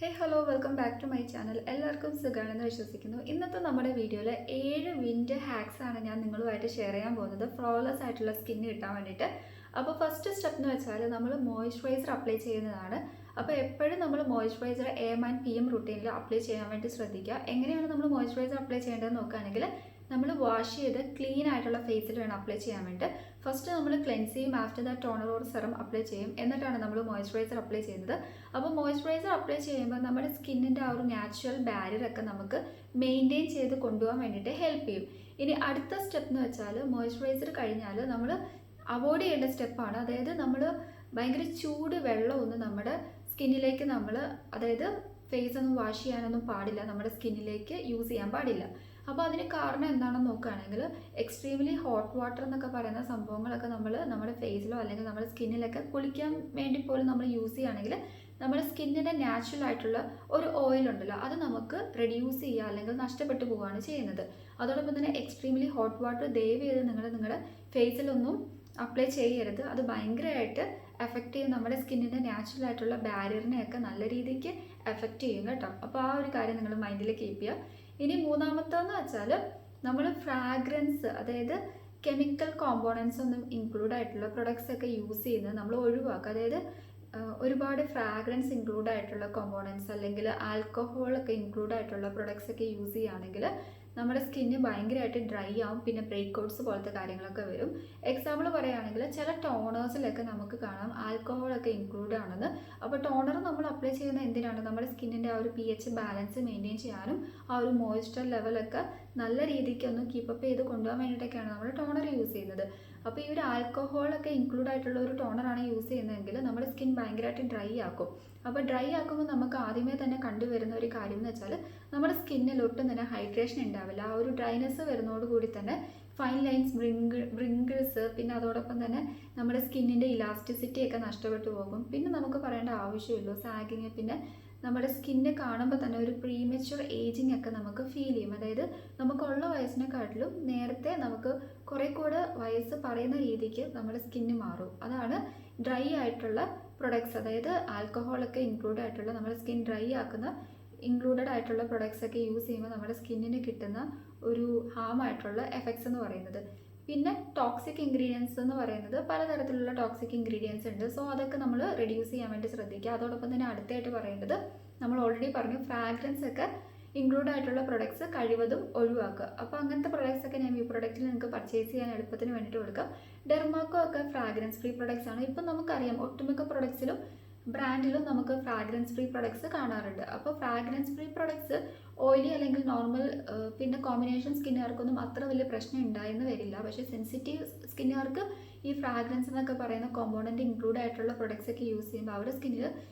Hello welcome back to my channel. എല്ലാവർക്കും സുഖമാണെന്ന് വിശ്വസിക്കുന്നു. ഇന്നത്തെ നമ്മുടെ വീഡിയോയിൽ 7 വിൻഡ് ഹാക്സ് ആണ് ഞാൻ നിങ്ങളുമായിട്ട് ഷെയർ ചെയ്യാൻ പോകുന്നത്, ഫ്ലോലെസ് ആയിട്ടുള്ള സ്കിന്ന് കിട്ടാൻ വേണ്ടിയിട്ട്. അപ്പോൾ ഫസ്റ്റ് സ്റ്റെപ്പ് എന്ന് വെച്ചാൽ നമ്മൾ മോയ്സ്ചറൈസർ അപ്ലൈ ചെയ്യുന്നതാണ്. അപ്പോൾ എപ്പോഴും നമ്മൾ മോയ്സ്ചറൈസർ AM ആൻഡ് PM റുട്ടീനിൽ അപ്ലൈ ചെയ്യാൻ വേണ്ടി ശ്രദ്ധിക്കുക. എങ്ങനെയാണ് നമ്മൾ മോയ്സ്ചറൈസർ അപ്ലൈ ചെയ്യേണ്ടതെന്ന് നോക്കുകയാണെങ്കിൽ നമ്മൾ വാഷ് ചെയ്ത് ക്ലീൻ ആയിട്ടുള്ള ഫേസിൽ വേണം അപ്ലൈ ചെയ്യാൻ വേണ്ടി. ഫസ്റ്റ് നമ്മൾ ക്ലെൻസ് ചെയ്യും, after that toner or serum apply ചെയ്യും, എന്നിട്ടാണ് നമ്മൾ മോയ്സ്ചറൈസർ അപ്ലൈ ചെയ്യുന്നത്. അപ്പോൾ മോയ്സ്ചറൈസർ അപ്ലൈ ചെയ്യുമ്പോൾ നമ്മുടെ സ്കിന്നിൻ്റെ ആ ഒരു നാച്ചുറൽ ബാരിയറൊക്കെ നമുക്ക് മെയിൻറ്റെയിൻ ചെയ്ത് കൊണ്ടുപോകാൻ വേണ്ടിയിട്ട് ഹെൽപ്പ് ചെയ്യും. ഇനി അടുത്ത സ്റ്റെപ്പ് എന്ന് വെച്ചാൽ മോയ്സ്ചറൈസർ കഴിഞ്ഞാൽ നമ്മൾ അവോയ്ഡ് ചെയ്യേണ്ട സ്റ്റെപ്പാണ്. അതായത് നമ്മൾ ഭയങ്കര ചൂട് വെള്ളമൊന്നും നമ്മുടെ സ്കിന്നിലേക്ക് അതായത് ഫേസ് ഒന്നും വാഷ് ചെയ്യാനൊന്നും പാടില്ല, നമ്മുടെ സ്കിന്നിലേക്ക് യൂസ് ചെയ്യാൻ പാടില്ല. അപ്പോൾ അതിന് കാരണം എന്താണെന്ന് നോക്കുകയാണെങ്കിൽ എക്സ്ട്രീംലി ഹോട്ട് വാട്ടർ എന്നൊക്കെ പറയുന്ന സംഭവങ്ങളൊക്കെ നമ്മുടെ ഫേസിലോ അല്ലെങ്കിൽ നമ്മുടെ സ്കിന്നിലൊക്കെ കുളിക്കാൻ വേണ്ടി പോലും നമ്മൾ യൂസ് ചെയ്യുകയാണെങ്കിൽ നമ്മുടെ സ്കിന്നിൻ്റെ നാച്ചുറൽ ആയിട്ടുള്ള ഒരു ഓയിൽ ഉണ്ടല്ലോ, അത് നമുക്ക് റെഡ്യൂസ് ചെയ്യുക അല്ലെങ്കിൽ നഷ്ടപ്പെട്ടു പോവുകയാണ് ചെയ്യുന്നത്. അതോടൊപ്പം തന്നെ എക്സ്ട്രീംലി ഹോട്ട് വാട്ടർ ദയവ് ചെയ്ത് നിങ്ങളുടെ ഫേസിലൊന്നും അപ്ലൈ ചെയ്യരുത്. അത് ഭയങ്കരമായിട്ട് എഫക്റ്റ് ചെയ്യും, നമ്മുടെ സ്കിന്നിൻ്റെ നാച്ചുറൽ ആയിട്ടുള്ള ബാരിയറിനെയൊക്കെ നല്ല രീതിക്ക് എഫക്റ്റ് ചെയ്യും കേട്ടോ. അപ്പോൾ ആ ഒരു കാര്യം നിങ്ങൾ മൈൻഡിൽ കീപ്പ് ചെയ്യുക. ഇനി മൂന്നാമത്തെന്ന് വെച്ചാൽ നമ്മൾ ഫ്രാഗ്രൻസ്, അതായത് കെമിക്കൽ കോമ്പോണൻസ് ഒന്നും ഇൻക്ലൂഡ് ആയിട്ടുള്ള പ്രൊഡക്ട്സ് ഒക്കെ യൂസ് ചെയ്യുന്നത് നമ്മൾ ഒഴിവാക്കുക. അതായത് ഒരുപാട് ഫ്രാഗ്രൻസ് ഇൻക്ലൂഡ് ആയിട്ടുള്ള കോമ്പോണൻസ് അല്ലെങ്കിൽ ആൽക്കഹോളൊക്കെ ഇൻക്ലൂഡ് ആയിട്ടുള്ള പ്രൊഡക്ട്സ് ഒക്കെ യൂസ് ചെയ്യുകയാണെങ്കിൽ നമ്മുടെ സ്കിന്ന് ഭയങ്കരമായിട്ട് ഡ്രൈ ആവും, പിന്നെ ബ്രേക്ക് ഔട്ട്സ് പോലത്തെ കാര്യങ്ങളൊക്കെ വരും. എക്സാമ്പിൾ പറയുകയാണെങ്കിൽ ചില ടോണേഴ്സിലൊക്കെ നമുക്ക് കാണാം ആൽക്കഹോളൊക്കെ ഇൻക്ലൂഡ് ആണെന്ന്. അപ്പോൾ ടോണർ നമ്മൾ അപ്ലൈ ചെയ്യുന്ന എന്തിനാണ്, നമ്മുടെ സ്കിന്നിൻ്റെ ആ ഒരു pH ബാലൻസ് മെയിൻറ്റെയിൻ ചെയ്യാനും ആ ഒരു മോയ്സ്ചർ ലെവലൊക്കെ നല്ല രീതിക്ക് ഒന്ന് കീപ്പപ്പ് ചെയ്ത് കൊണ്ടുപോകാൻ വേണ്ടിയിട്ടൊക്കെയാണ് നമ്മൾ ടോണർ യൂസ് ചെയ്യുന്നത്. അപ്പോൾ ഈ ഒരു ആൽക്കഹോളൊക്കെ ഇൻക്ലൂഡ് ആയിട്ടുള്ള ഒരു ടോണറാണ് യൂസ് ചെയ്യുന്നതെങ്കിൽ നമ്മുടെ സ്കിൻ ഭയങ്കരമായിട്ട് ഡ്രൈ ആക്കും. അപ്പോൾ ഡ്രൈ ആക്കുമ്പോൾ നമുക്ക് ആദ്യമേ തന്നെ കണ്ടുവരുന്ന ഒരു കാര്യം എന്ന് വെച്ചാൽ നമ്മുടെ സ്കിന്നിൽ ഒട്ടും തന്നെ ഹൈഡ്രേഷൻ ഉണ്ടാവില്ല. ആ ഒരു ഡ്രൈനെസ് വരുന്നതോടുകൂടി തന്നെ ഫൈൻ ലൈൻസ്, റിങ്കിൾസ്, പിന്നെ അതോടൊപ്പം തന്നെ നമ്മുടെ സ്കിന്നിൻ്റെ ഇലാസ്റ്റിസിറ്റി ഒക്കെ നഷ്ടപ്പെട്ടു പോകും. പിന്നെ നമുക്ക് പറയേണ്ട ആവശ്യമില്ല സാഗിങ്, പിന്നെ നമ്മുടെ സ്കിന്ന് കാണുമ്പോൾ തന്നെ ഒരു പ്രീമെച്യൂർ ഏജിങ് ഒക്കെ നമുക്ക് ഫീൽ ചെയ്യും. അതായത് നമുക്കുള്ള വയസ്സിനെക്കാട്ടിലും നേരത്തെ നമുക്ക് കുറേ കൂടെ വയസ്സ് പറയുന്ന രീതിക്ക് നമ്മുടെ സ്കിന്ന് മാറും. അതാണ് ഡ്രൈ ആയിട്ടുള്ള പ്രൊഡക്ട്സ്, അതായത് ആൽക്കഹോളൊക്കെ ഇൻക്ലൂഡ് ആയിട്ടുള്ള നമ്മുടെ സ്കിൻ ഡ്രൈ ആക്കുന്ന ഇൻക്ലൂഡഡ് ആയിട്ടുള്ള പ്രൊഡക്ട്സ് ഒക്കെ യൂസ് ചെയ്യുമ്പോൾ നമ്മുടെ സ്കിന്നിന് കിട്ടുന്ന ഒരു ഹാം ആയിട്ടുള്ള എഫക്ട്സ് എന്ന് പറയുന്നത്. പിന്നെ ടോക്സിക് ഇൻഗ്രീഡിയൻസ് എന്ന് പറയുന്നത് പലതരത്തിലുള്ള ടോക്സിക് ഇൻഗ്രീഡിയൻസ് ഉണ്ട്. സോ അതൊക്കെ നമ്മൾ റെഡ്യൂസ് ചെയ്യാൻ വേണ്ടി ശ്രദ്ധിക്കുക. അതോടൊപ്പം തന്നെ അടുത്തായിട്ട് പറയേണ്ടത്, നമ്മൾ ഓൾറെഡി പറഞ്ഞു, ഫ്രാഗ്രൻസ് ഒക്കെ ഇൻക്ലൂഡ് ആയിട്ടുള്ള പ്രൊഡക്ട്സ് കഴിവതും ഒഴിവാക്കുക. അപ്പോൾ അങ്ങനത്തെ പ്രൊഡക്ട്സ് ഒക്കെ ഞാൻ ഈ പ്രൊഡക്റ്റിൽ നിങ്ങൾക്ക് പർച്ചേസ് ചെയ്യാൻ എളുപ്പത്തിന് വേണ്ടിയിട്ട് കൊടുക്കാം. ഡെർമാക്കോ ഒക്കെ ഫ്രാഗ്രൻസ് ഫ്രീ പ്രൊഡക്ട്സ് ആണ്. ഇപ്പം നമുക്കറിയാം ഒട്ടുമിക്ക പ്രൊഡക്ട്സിലും ബ്രാൻഡിലും നമുക്ക് ഫ്രാഗ്രൻസ് ഫ്രീ പ്രൊഡക്ട്സ് കാണാറുണ്ട്. അപ്പോൾ ഫ്രാഗ്രൻസ് ഫ്രീ പ്രൊഡക്ട്സ് ഓയിലി അല്ലെങ്കിൽ നോർമൽ പിന്നെ കോമ്പിനേഷൻ സ്കിന്നുകാർക്കൊന്നും അത്ര വലിയ പ്രശ്നം ഉണ്ടായെന്ന് വരില്ല. പക്ഷേ സെൻസിറ്റീവ് സ്കിന്നുകാർക്ക് ഈ ഫ്രാഗ്രൻസ് എന്നൊക്കെ പറയുന്ന കോമ്പോണൻറ്റ് ഇൻക്ലൂഡ് ആയിട്ടുള്ള പ്രൊഡക്ട്സ് ഒക്കെ യൂസ് ചെയ്യുമ്പോൾ അവരുടെ സ്കിന്നിൽ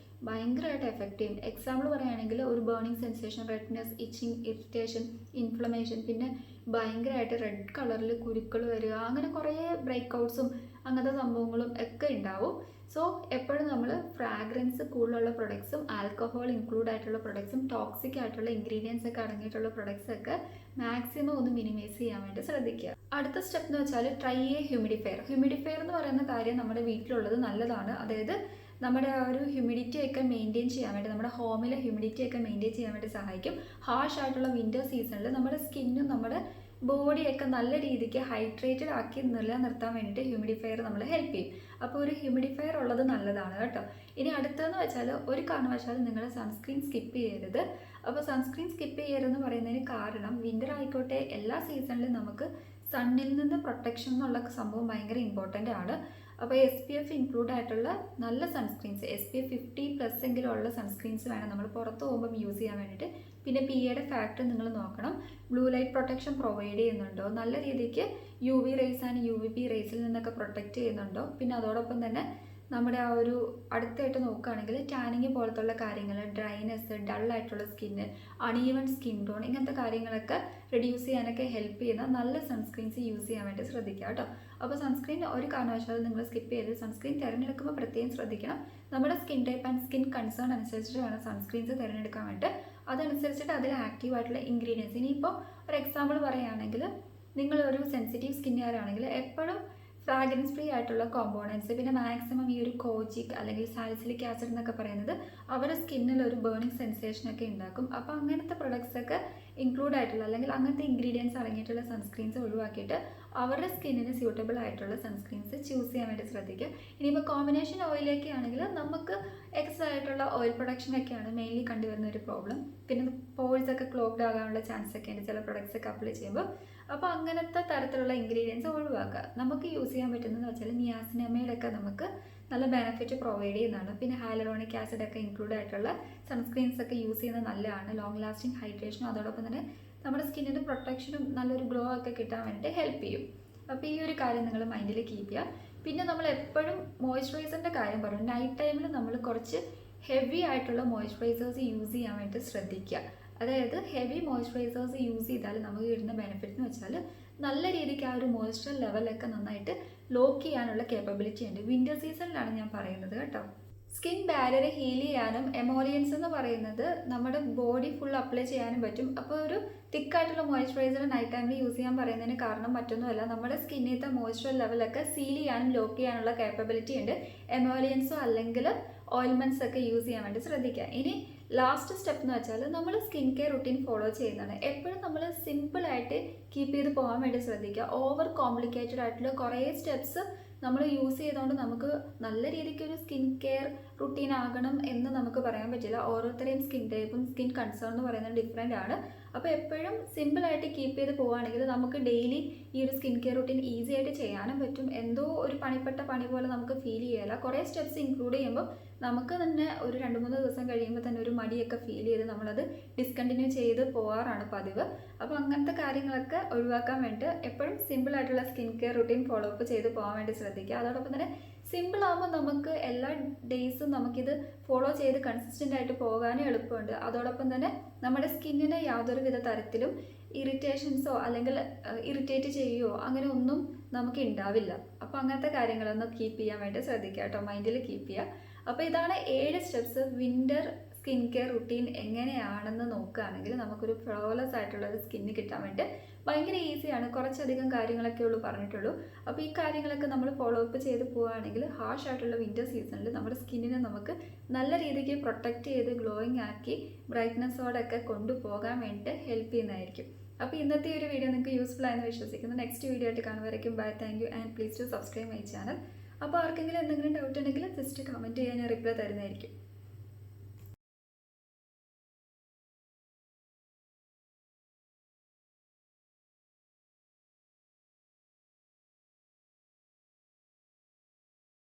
ഭയങ്കരമായിട്ട് എഫക്റ്റ് ചെയ്യും. എക്സാമ്പിൾ പറയുകയാണെങ്കിൽ ഒരു burning sensation, redness, itching, irritation, inflammation, പിന്നെ ഭയങ്കരമായിട്ട് റെഡ് കളറിൽ കുരുക്കൾ വരിക, അങ്ങനെ കുറേ ബ്രേക്ക് ഔട്ട്സും അങ്ങനത്തെ സംഭവങ്ങളും ഒക്കെ ഉണ്ടാവും. സോ എപ്പോഴും നമ്മൾ ഫ്രാഗ്രൻസ് കൂടുതലുള്ള പ്രൊഡക്ട്സും ആൽക്കഹോൾ ഇൻക്ലൂഡ് ആയിട്ടുള്ള പ്രൊഡക്ട്സും ടോക്സിക് ആയിട്ടുള്ള ഇൻഗ്രീഡിയൻസ് ഒക്കെ അടങ്ങിയിട്ടുള്ള പ്രൊഡക്ട്സ് ഒക്കെ മാക്സിമം ഒന്ന് മിനിമൈസ് ചെയ്യാൻ വേണ്ടി ശ്രദ്ധിക്കുക. അടുത്ത സ്റ്റെപ്പ് എന്ന് വെച്ചാൽ ട്രൈ എ ഹ്യൂമിഡിഫയർ. ഹ്യൂമിഡിഫയർ എന്ന് പറയുന്ന കാര്യം നമ്മുടെ വീട്ടിലുള്ളത് നല്ലതാണ്. അതായത് നമ്മുടെ ആ ഒരു ഹ്യൂമിഡിറ്റി ഒക്കെ മെയിൻറ്റെയിൻ ചെയ്യാൻ വേണ്ടി, നമ്മുടെ ഹോമിലെ ഹ്യൂമിഡിറ്റി ഒക്കെ മെയിൻറ്റെയിൻ ചെയ്യാൻ വേണ്ടി സഹായിക്കും. ഹാർഷ് ആയിട്ടുള്ള വിൻ്റർ സീസണിൽ നമ്മുടെ സ്കിന്നും നമ്മുടെ ബോഡിയൊക്കെ നല്ല രീതിക്ക് ഹൈഡ്രേറ്റഡ് ആക്കി നിലനിർത്താൻ വേണ്ടിയിട്ട് ഹ്യൂമിഡിഫയർ നമ്മൾ ഹെൽപ്പ് ചെയ്യും. അപ്പോൾ ഒരു ഹ്യൂമിഡിഫയർ ഉള്ളത് നല്ലതാണ് കേട്ടോ. ഇനി അടുത്തതെന്ന് വെച്ചാൽ ഒരു കാരണവശാലും നിങ്ങൾ സൺസ്ക്രീൻ സ്കിപ്പ് ചെയ്യരുത്. അപ്പോൾ സൺസ്ക്രീൻ സ്കിപ്പ് ചെയ്യരുതെന്ന് പറയുന്നതിന് കാരണം വിൻ്റർ ആയിക്കോട്ടെ എല്ലാ സീസണിലും നമുക്ക് സണ്ണിൽ നിന്ന് പ്രൊട്ടക്ഷൻ എന്നുള്ള സംഭവം ഭയങ്കര ഇമ്പോർട്ടൻ്റ് ആണ്. അപ്പോൾ SPF ഇൻക്ലൂഡ് ആയിട്ടുള്ള നല്ല സൺസ്ക്രീൻസ്, SPF 50+ എങ്കിലും ഉള്ള സൺസ്ക്രീൻസ് വേണം നമ്മൾ പുറത്ത് പോകുമ്പം യൂസ് ചെയ്യാൻ വേണ്ടിയിട്ട്. പിന്നെ PAയുടെ ഫാക്ടർ നിങ്ങൾ നോക്കണം, ബ്ലൂ ലൈറ്റ് പ്രൊട്ടക്ഷൻ പ്രൊവൈഡ് ചെയ്യുന്നുണ്ടോ, നല്ല രീതിക്ക് UV റേസ് ആൻഡ് UVB റേസിൽ നിന്നൊക്കെ പ്രൊട്ടക്റ്റ് ചെയ്യുന്നുണ്ടോ. പിന്നെ അതോടൊപ്പം തന്നെ നമ്മുടെ ആ ഒരു അടുത്തായിട്ട് നോക്കുകയാണെങ്കിൽ ടാനിങ് പോലത്തുള്ള കാര്യങ്ങൾ, ഡ്രൈനെസ്, ഡള്ളായിട്ടുള്ള സ്കിന്ന്, അൺഈവൻ സ്കിൻ ടോൺ, ഇങ്ങനത്തെ കാര്യങ്ങളൊക്കെ റെഡ്യൂസ് ചെയ്യാനൊക്കെ ഹെൽപ്പ് ചെയ്യുന്ന നല്ല സൺസ്ക്രീൻസ് യൂസ് ചെയ്യാൻ വേണ്ടി ശ്രദ്ധിക്കുക കേട്ടോ. അപ്പോൾ സൺസ്ക്രീൻ ഒരു കാരണവശാലും നിങ്ങൾ സ്കിപ്പ് ചെയ്ത് സൺസ്ക്രീൻ തിരഞ്ഞെടുക്കുമ്പോൾ പ്രത്യേകം ശ്രദ്ധിക്കണം. നമ്മുടെ skin type and skin concern അനുസരിച്ചിട്ട് വേണം സൺസ്ക്രീൻസ് തിരഞ്ഞെടുക്കാൻ വേണ്ടിയിട്ട്. അതനുസരിച്ചിട്ട് അതിൽ ആക്റ്റീവായിട്ടുള്ള ഇൻഗ്രീഡിയൻസ്, ഇനിയിപ്പോൾ ഒരു എക്സാമ്പിൾ പറയുകയാണെങ്കിൽ നിങ്ങളൊരു സെൻസിറ്റീവ് സ്കിന്നുകാരാണെങ്കിൽ എപ്പോഴും ഫ്രാഗ്രൻസ് ഫ്രീ ആയിട്ടുള്ള കോമ്പോണൻസ്, പിന്നെ മാക്സിമം ഈ ഒരു കോജിക് അല്ലെങ്കിൽ സാലിസിലിക് ആസിഡ് എന്നൊക്കെ പറയുന്നത് അവരുടെ സ്കിന്നിൽ ഒരു ബേണിംഗ് സെൻസേഷനൊക്കെ ഉണ്ടാക്കും. അപ്പോൾ അങ്ങനത്തെ പ്രൊഡക്ട്സ് ഒക്കെ ഇൻക്ലൂഡ് ആയിട്ടുള്ള അല്ലെങ്കിൽ അങ്ങനത്തെ ഇൻഗ്രീഡിയൻസ് അടങ്ങിയിട്ടുള്ള സൺസ്ക്രീൻസ് ഒഴിവാക്കിയിട്ട് അവരുടെ സ്കിന്നിന് സ്യൂട്ടബിൾ ആയിട്ടുള്ള സൺസ്ക്രീൻസ് ചൂസ് ചെയ്യാൻ വേണ്ടി ശ്രദ്ധിക്കുക. ഇനിയിപ്പോൾ കോമ്പിനേഷൻ ഓയിലൊക്കെ ആണെങ്കിൽ നമുക്ക് എക്സ്ട്രാ ആയിട്ടുള്ള ഓയിൽ പ്രൊഡക്ഷനൊക്കെയാണ് മെയിൻലി കണ്ടുവരുന്ന ഒരു പ്രോബ്ലം. പിന്നെ പോഴ്സ് ഒക്കെ ക്ലോഗ്ഡ് ആകാനുള്ള ചാൻസ് ഒക്കെ ഉണ്ട് ചില പ്രൊഡക്ട്സ് ഒക്കെ അപ്ലൈ ചെയ്യുമ്പോൾ. അപ്പോൾ അങ്ങനത്തെ തരത്തിലുള്ള ഇൻഗ്രീഡിയൻസ് ഒഴിവാക്കുക. നമുക്ക് യൂസ് ചെയ്യാൻ പറ്റുന്നതെന്ന് വെച്ചാൽ നിയാസിനമൈഡൊക്കെ നമുക്ക് നല്ല ബെനിഫിറ്റ് പ്രൊവൈഡ് ചെയ്യുന്നതാണ്. പിന്നെ ഹൈലറോണിക് ആസിഡ് ഒക്കെ ഇൻക്ലൂഡ് ആയിട്ടുള്ള സൺസ്ക്രീൻസ് ഒക്കെ യൂസ് ചെയ്യുന്നത് നല്ലതാണ്. ലോങ് ലാസ്റ്റിംഗ് ഹൈഡ്രേഷനും അതോടൊപ്പം തന്നെ നമ്മുടെ സ്കിന്നിൻ്റെ പ്രൊട്ടക്ഷനും നല്ലൊരു ഗ്ലോ ഒക്കെ കിട്ടാൻ വേണ്ടി ഹെൽപ്പ് ചെയ്യും. അപ്പോൾ ഈ ഒരു കാര്യം നിങ്ങൾ മൈൻഡിൽ കീപ്പ് ചെയ്യുക. പിന്നെ നമ്മൾ എപ്പോഴും മോയ്സ്ചറൈസറിൻ്റെ കാര്യം പറയും. നൈറ്റ് ടൈമിൽ നമ്മൾ കുറച്ച് ഹെവി ആയിട്ടുള്ള മോയ്സ്ചറൈസേഴ്സ് യൂസ് ചെയ്യാൻ വേണ്ടി ശ്രദ്ധിക്കുക. അതായത് ഹെവി മോയ്സ്ചറൈസേഴ്സ് യൂസ് ചെയ്താൽ നമുക്ക് കിട്ടുന്ന ബെനിഫിറ്റ് എന്ന് വെച്ചാൽ നല്ല രീതിക്ക് ആ ഒരു മോയ്സ്ചർ ലെവലൊക്കെ നന്നായിട്ട് ലോക്ക് ചെയ്യാനുള്ള കേപ്പബിലിറ്റി ഉണ്ട്. വിൻ്റർ സീസണിലാണ് ഞാൻ പറയുന്നത് കേട്ടോ. സ്കിൻ ബാരിയർ ഹീൽ ചെയ്യാനും എമോലിയൻസ് എന്ന് പറയുന്നത് നമ്മുടെ ബോഡി ഫുൾ അപ്ലൈ ചെയ്യാനും പറ്റും. അപ്പോൾ ഒരു തിക്കായിട്ടുള്ള മോയ്സ്ചറൈസർ നൈറ്റ് ടൈമിൽ യൂസ് ചെയ്യാൻ പറയുന്നതിന് കാരണം മറ്റൊന്നുമല്ല, നമ്മുടെ സ്കിന്നിലത്തെ മോയ്സ്ചർ ലെവലൊക്കെ സീൽ ചെയ്യാനും ലോക്ക് ചെയ്യാനുള്ള കേപ്പബിലിറ്റി ഉണ്ട്. എമോലിയൻസോ അല്ലെങ്കിൽ ഓയിൽമെൻറ്റ്സ് ഒക്കെ യൂസ് ചെയ്യാൻ വേണ്ടി ശ്രദ്ധിക്കുക. ഇനി ലാസ്റ്റ് സ്റ്റെപ്പ് എന്ന് വെച്ചാൽ നമ്മൾ സ്കിൻ കെയർ റുട്ടീൻ ഫോളോ ചെയ്യുന്നതാണ്. എപ്പോഴും നമ്മൾ സിമ്പിളായിട്ട് കീപ്പ് ചെയ്ത് പോകാൻ വേണ്ടി ശ്രദ്ധിക്കുക. ഓവർ കോംപ്ലിക്കേറ്റഡ് ആയിട്ടുള്ള കുറേ സ്റ്റെപ്സ് നമ്മൾ യൂസ് ചെയ്തുകൊണ്ട് നമുക്ക് നല്ല രീതിക്ക് ഒരു സ്കിൻ കെയർ റുട്ടീൻ ആകണം എന്ന് നമുക്ക് പറയാൻ പറ്റില്ല. ഓരോരുത്തരെയും സ്കിൻ ടൈപ്പും സ്കിൻ കൺസേൺ എന്ന് പറയുന്നത് ഡിഫറെൻ്റ് ആണ്. അപ്പോൾ എപ്പോഴും സിമ്പിളായിട്ട് കീപ്പ് ചെയ്ത് പോവുകയാണെങ്കിൽ നമുക്ക് ഡെയിലി ഈ ഒരു സ്കിൻ കെയർ റുട്ടീൻ ഈസി ആയിട്ട് ചെയ്യാനും പറ്റും. എന്തോ ഒരു പണിപ്പെട്ട പണി പോലെ നമുക്ക് ഫീൽ ചെയ്യില്ല. കുറേ സ്റ്റെപ്സ് ഇൻക്ലൂഡ് ചെയ്യുമ്പോൾ നമുക്ക് തന്നെ ഒരു 2-3 ദിവസം കഴിയുമ്പോൾ തന്നെ ഒരു മടിയൊക്കെ ഫീൽ ചെയ്ത് നമ്മളത് ഡിസ്കണ്ടിന്യൂ ചെയ്ത് പോകാറാണ് പതിവ്. അപ്പോൾ അങ്ങനത്തെ കാര്യങ്ങളൊക്കെ ഒഴിവാക്കാൻ വേണ്ടി എപ്പോഴും സിമ്പിളായിട്ടുള്ള skin care routine follow up ചെയ്ത് പോകാൻ വേണ്ടി ശ്രദ്ധിക്കുക. അതോടൊപ്പം തന്നെ സിമ്പിൾ ആകുമ്പോൾ നമുക്ക് എല്ലാ ഡേയ്സും നമുക്കിത് ഫോളോ ചെയ്ത് കൺസിസ്റ്റൻ്റ് ആയിട്ട് പോകാനും എളുപ്പമുണ്ട്. അതോടൊപ്പം തന്നെ നമ്മുടെ സ്കിന്നിനെ യാതൊരു വിധ തരത്തിലും ഇറിറ്റേഷൻസോ അല്ലെങ്കിൽ ഇറിറ്റേറ്റ് ചെയ്യുകയോ അങ്ങനെ ഒന്നും നമുക്ക് ഉണ്ടാവില്ല. അപ്പോൾ അങ്ങനത്തെ കാര്യങ്ങളൊന്ന് കീപ്പ് ചെയ്യാൻ വേണ്ടി ശ്രദ്ധിക്കുക കേട്ടോ, മൈൻഡിൽ കീപ്പ് ചെയ്യുക. അപ്പോൾ ഇതാണ് 7 steps. Winter skin care routine എങ്ങനെയാണെന്ന് നോക്കുകയാണെങ്കിൽ നമുക്കൊരു ഫ്ലോലെസ് ആയിട്ടുള്ള ഒരു സ്കിന്ന് കിട്ടാൻ വേണ്ടി ഭയങ്കര ഈസിയാണ്. കുറച്ചധികം കാര്യങ്ങളൊക്കെ ഉള്ളൂ പറഞ്ഞിട്ടുള്ളൂ. അപ്പോൾ ഈ കാര്യങ്ങളൊക്കെ നമ്മൾ ഫോളോ അപ്പ് ചെയ്ത് പോവുകയാണെങ്കിൽ ഹാർഷ് ആയിട്ടുള്ള വിൻ്റർ സീസണിൽ നമ്മുടെ സ്കിന്നിനെ നമുക്ക് നല്ല രീതിക്ക് പ്രൊട്ടക്റ്റ് ചെയ്ത് ഗ്ലോയിങ് ആക്കി ബ്രൈറ്റ്നസ്സോടൊക്കെ കൊണ്ടുപോകാൻ വേണ്ടി ഹെൽപ്പ് ചെയ്യുന്നതായിരിക്കും. അപ്പോൾ ഇന്നത്തെ ഒരു വീഡിയോ നിങ്ങൾക്ക് യൂസ്ഫുൾ ആയെന്ന് വിശ്വസിക്കുന്നു. നെക്സ്റ്റ് വീഡിയോ ആയിട്ട് കാണുമായിരിക്കും. Bye, thank you and please to subscribe my channel. അപ്പോൾ ആർക്കെങ്കിലും എന്തെങ്കിലും ഡൗട്ട് ഉണ്ടെങ്കിൽ ജസ്റ്റ് കമൻറ്റ് ചെയ്യാൻ ഞാൻ റിപ്ലൈ തരുന്നതായിരിക്കും.